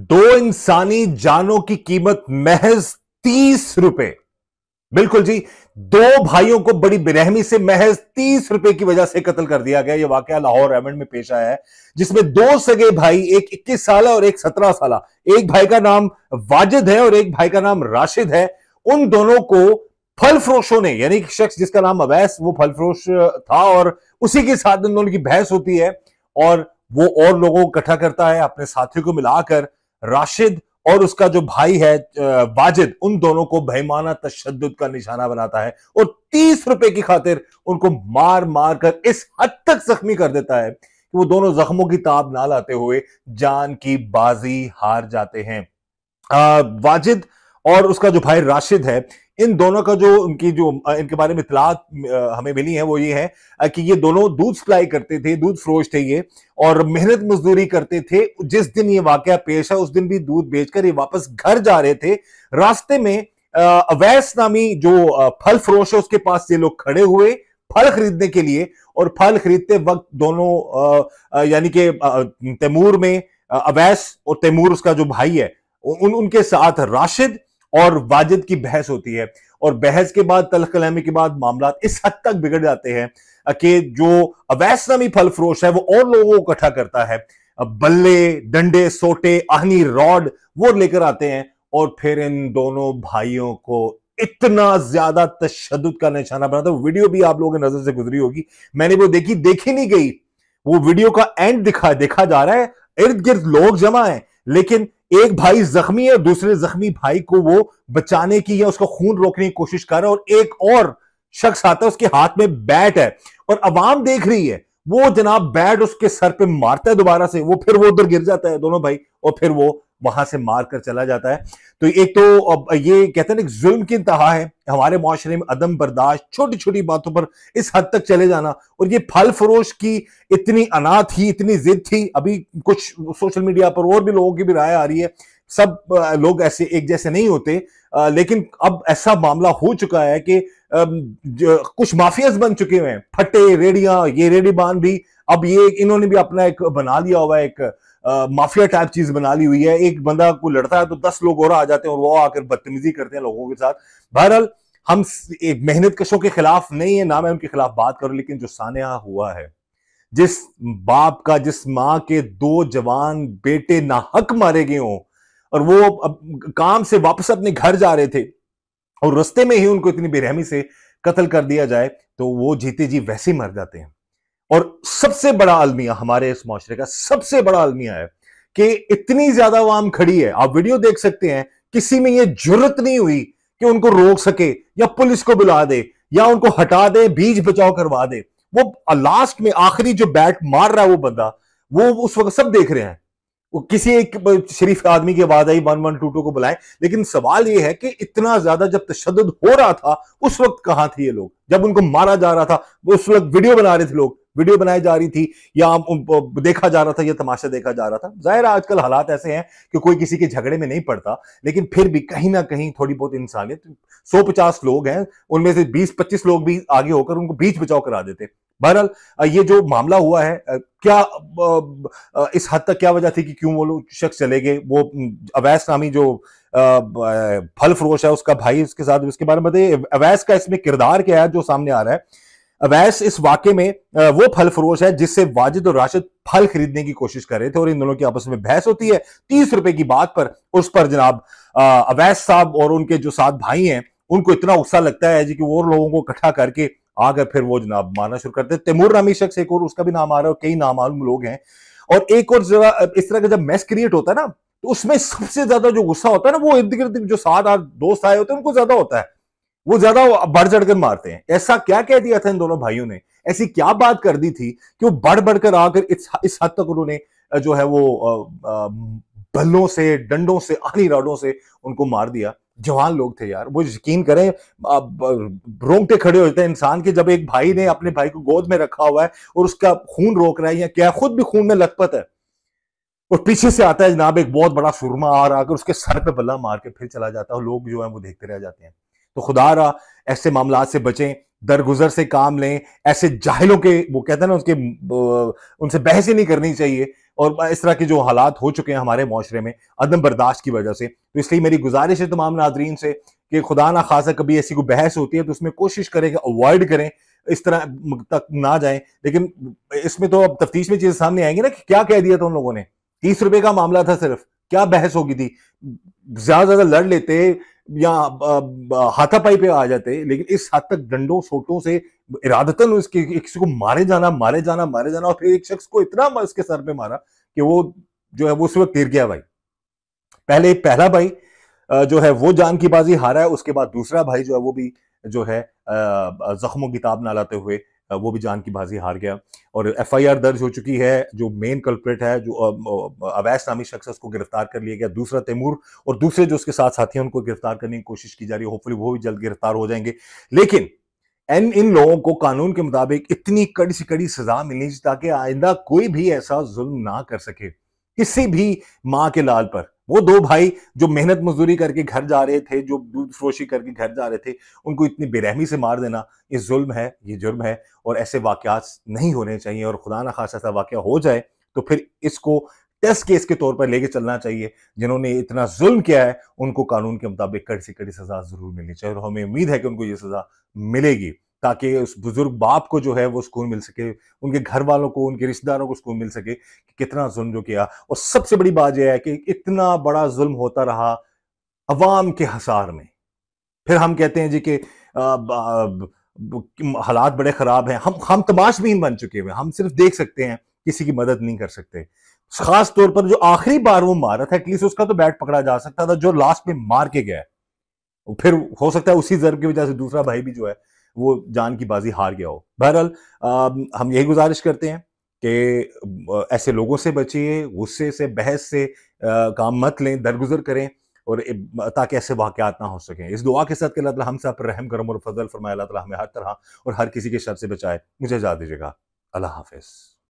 दो इंसानी जानों की कीमत महज 30 रुपए। बिल्कुल जी। दो भाइयों को बड़ी बेरहमी से महज 30 रुपए की वजह से कत्ल कर दिया गया। यह वाकया लाहौर रेवंड में पेश आया है, जिसमें दो सगे भाई, एक 21 साल और एक 17 साल, एक भाई का नाम वाजिद है और एक भाई का नाम राशिद है। उन दोनों को फल फरोशों ने, यानी कि शख्स जिसका नाम अवैस, वो फल फरोश था और उसी के साथ इन दोनों की बहस होती है और वो और लोगों को इकट्ठा करता है अपने साथियों को मिलाकर। राशिद और उसका जो भाई है वाजिद, उन दोनों को बेईमाना तशद्दुद का निशाना बनाता है और 30 रुपए की खातिर उनको मार मार कर इस हद तक जख्मी कर देता है कि वो दोनों जख्मों की ताब ना लाते हुए जान की बाजी हार जाते हैं। वाजिद और उसका जो भाई राशिद है, इन दोनों का जो इनके बारे में इतलात हमें मिली है वो ये है कि ये दोनों दूध सप्लाई करते थे, दूध फरोश थे ये, और मेहनत मजदूरी करते थे। जिस दिन ये वाकया पेश है उस दिन भी दूध बेचकर ये वापस घर जा रहे थे। रास्ते में अवैस नामी जो फल फरोश है उसके पास ये लोग खड़े हुए फल खरीदने के लिए, और फल खरीदते वक्त दोनों यानी कि तैमूर में अवैस और तैमूर उसका जो भाई है उनके साथ राशिद और वाजिद की बहस होती है। और बहस के बाद, तल्ख कलामी के बाद मामला इस हद तक बिगड़ जाते हैं कि जो अवैस नामी फल फरोश है वो और लोगों को इकट्ठा करता है, बल्ले, डंडे, सोटे, आहनी, रॉड वो लेकर आते हैं और फिर इन दोनों भाइयों को इतना ज्यादा तशद्दुद का निशाना बनाता है। वीडियो भी आप लोगों की नजर से गुजरी होगी, मैंने वो देखी नहीं गई। वो वीडियो का एंड देखा जा रहा है, इर्द गिर्द लोग जमा है, लेकिन एक भाई जख्मी है, दूसरे जख्मी भाई को वो बचाने की या उसका खून रोकने की कोशिश कर रहा है, और एक और शख्स आता है, उसके हाथ में बैट है और अवाम देख रही है। वो जनाब बैट उसके सर पे मारता है दोबारा से, फिर वो उधर गिर जाता है दोनों भाई, और फिर वो वहां से मारकर चला जाता है। तो एक तो अब ये कहते हैं ना, जुल्म की इंतहा है हमारे मुआशरे में, अदम बर्दाश्त, छोटी छोटी बातों पर इस हद तक चले जाना। और ये फल फरोश की इतनी अना थी, इतनी जिद थी। अभी कुछ सोशल मीडिया पर और भी लोगों की भी राय आ रही है, सब लोग ऐसे एक जैसे नहीं होते, लेकिन अब ऐसा मामला हो चुका है कि कुछ माफियाज बन चुके हुए हैं, फटे रेडियां, ये रेडीबान भी, अब ये इन्होंने भी अपना एक बना लिया हुआ है, एक माफिया टाइप चीज बना ली हुई है। एक बंदा को लड़ता है तो 10 लोग और आ जाते हैं और वो आकर बदतमीजी करते हैं लोगों के साथ। बहरहाल हम एक मेहनत कशों के खिलाफ नहीं है, ना मैं उनके खिलाफ बात करूं, लेकिन जो सानिया हुआ है, जिस बाप का, जिस मां के 2 जवान बेटे नाहक मारे गए हों और वो अब काम से वापस अपने घर जा रहे थे और रास्ते में ही उनको इतनी बेरहमी से कत्ल कर दिया जाए, तो वो जीते जी वैसे ही मर जाते हैं। और सबसे बड़ा अलमिया हमारे इस माशरे का, सबसे बड़ा अलमिया है कि इतनी ज्यादा आवाम खड़ी है, आप वीडियो देख सकते हैं, किसी में यह जुर्रत नहीं हुई कि उनको रोक सके या पुलिस को बुला दे या उनको हटा दे, बीच बचाव करवा दे। वो लास्ट में आखिरी जो बैट मार रहा है वो बंदा, वो उस वक्त सब देख रहे हैं। वो किसी एक शरीफ आदमी की आवाज आई 1122 को बुलाएं, लेकिन सवाल यह है कि इतना ज्यादा जब तशद्दुद हो रहा था उस वक्त कहां थे ये लोग? जब उनको मारा जा रहा था उस वक्त वीडियो बना रहे थे लोग, वीडियो बनाई जा रही थी या देखा जा रहा था, या तमाशा देखा जा रहा था। जाहिर है आजकल हालात ऐसे हैं कि कोई किसी के झगड़े में नहीं पड़ता, लेकिन फिर भी कहीं ना कहीं थोड़ी बहुत इंसानियत, 150 लोग हैं, उनमें से 20-25 लोग भी आगे होकर उनको बीच बचाव करा देते। बहरहाल ये जो मामला हुआ है, क्या इस हद तक क्या वजह थी कि क्यों वो लोग शख्स चले गए? वो अवैस नामी जो फल फरोश है, उसका भाई उसके साथ, उसके बारे में बताइए, अवैस का इसमें किरदार क्या है जो सामने आ रहा है? अवैस इस वाकये में वो फल फरोश है जिससे वाजिद और राशिद फल खरीदने की कोशिश कर रहे थे और इन दोनों की आपस में बहस होती है 30 रुपए की बात पर। उस पर जनाब अवैस साहब और उनके जो 7 भाई हैं उनको इतना गुस्सा लगता है जी कि वो लोगों को इकट्ठा करके आकर फिर वो जनाब मारना शुरू करते हैं। तैमूर नामी शख्स एक और, उसका भी नाम आ रहा है, और कई नामालूम लोग हैं। और एक और जरा इस तरह का जब मैस क्रिएट होता है ना, तो उसमें सबसे ज्यादा जो गुस्सा होता है ना, वो इर्द गिर्द जो 7-8 दोस्त आए होते हैं उनको ज्यादा होता है, वो ज्यादा बढ़ चढ़कर मारते हैं। ऐसा क्या कह दिया था इन दोनों भाइयों ने, ऐसी क्या बात कर दी थी कि वो बढ़ बढ़कर आकर इस हद तक उन्होंने जो है वो बल्लों से, डंडों से, आनी राडों से उनको मार दिया। जवान लोग थे यार, वो यकीन करें रोंगटे खड़े होते हैं इंसान के, जब एक भाई ने अपने भाई को गोद में रखा हुआ है और उसका खून रोक रहा है, या क्या खुद भी खून में लथपथ है, और पीछे से आता है जनाब एक बहुत बड़ा सुरमा आ आकर उसके सर पे बल्ला मार के फिर चला जाता है, और लोग जो है वो देखते रह जाते हैं। तो खुदा रहा ऐसे मामला से बचें। दरगुजर से काम लें, ऐसे जाहिलों के, वो कहते हैं ना, उनसे बहस ही नहीं करनी चाहिए। और इस तरह के जो हालात हो चुके हैं हमारे माशरे में अदम बर्दाश्त की वजह से, तो इसलिए मेरी गुजारिश है तमाम नाजरीन से कि खुदा ना खासा कभी ऐसी कोई बहस होती है तो उसमें कोशिश करें कि अवॉइड करें, इस तरह तक ना जाएं। लेकिन इसमें तो अब तफ्तीश में चीजें सामने आएंगी ना कि क्या कह दिया था उन लोगों ने। 30 रुपए का मामला था सिर्फ, क्या बहस होगी थी। ज्यादा ज्यादा लड़ लेते या हाथापाई पे आ जाते, लेकिन इस हद तक डंडों सोटों से इरादतन उसके किसी को मारे जाना मारे जाना मारे जाना, और फिर एक शख्स को इतना उसके सर पे मारा कि वो जो है वो उस वक्त गिर गया भाई। पहला भाई जो है वो जान की बाजी हारा है, उसके बाद दूसरा भाई जो है वो भी जो है जख्मों की ताब ना लाते हुए वो भी जान की बाजी हार गया। और एफआईआर दर्ज हो चुकी है। जो मेन कल्प्रेट है, जो अवैस नामी शख्स है, उसको गिरफ्तार कर लिया गया। दूसरा तैमूर और दूसरे जो उसके साथ साथी हैं उनको गिरफ्तार करने की कोशिश की जा रही है। होपफुली वो भी जल्द गिरफ्तार हो जाएंगे। लेकिन इन लोगों को कानून के मुताबिक इतनी कड़ी से कड़ी सजा मिलनी चाहिए ताकि आइंदा कोई भी ऐसा जुल्म ना कर सके किसी भी मां के लाल पर। वो दो भाई जो मेहनत मजदूरी करके घर जा रहे थे, जो दूध फरोशी करके घर जा रहे थे, उनको इतनी बेरहमी से मार देना ये जुल्म है, ये जुर्म है। और ऐसे वाकयात नहीं होने चाहिए। और खुदा ना खासा ऐसा वाकया हो जाए तो फिर इसको टेस्ट केस के तौर पर लेके चलना चाहिए। जिन्होंने इतना जुल्म किया है उनको कानून के मुताबिक कड़ी से कड़ी सजा जरूर मिलनी चाहिए। और हमें उम्मीद है कि उनको ये सजा मिलेगी ताकि उस बुजुर्ग बाप को जो है वो सुकून मिल सके, उनके घर वालों को, उनके रिश्तेदारों को सुकून मिल सके कि कितना जुल्म जो किया। और सबसे बड़ी बात यह है कि इतना बड़ा जुल्म होता रहा अवाम के हसार में। फिर हम कहते हैं जी कि हालात बड़े खराब हैं। हम तमाशबीन बन चुके हुए, हम सिर्फ देख सकते हैं, किसी की मदद नहीं कर सकते। खास तौर पर जो आखिरी बार वो मारा था, एटलीस्ट उसका तो बैट पकड़ा जा सकता था। जो लास्ट में मार के गया, फिर हो सकता है उसी जर्ब की वजह से दूसरा भाई भी जो है वो जान की बाजी हार गया हो। बहरहाल हम यही गुजारिश करते हैं कि ऐसे लोगों से बचिए, गुस्से से, बहस से काम मत लें, दरगुजर करें, और ताकि ऐसे वाकयात ना हो सकें। इस दुआ के साथ कि अल्लाह ताला हम सब पर रहम करम और फजल फरमाए, अल्लाह ताला हमें हर तरह और हर किसी के शर से बचाए। मुझे इजाजत दीजिएगा। अल्लाह हाफिज।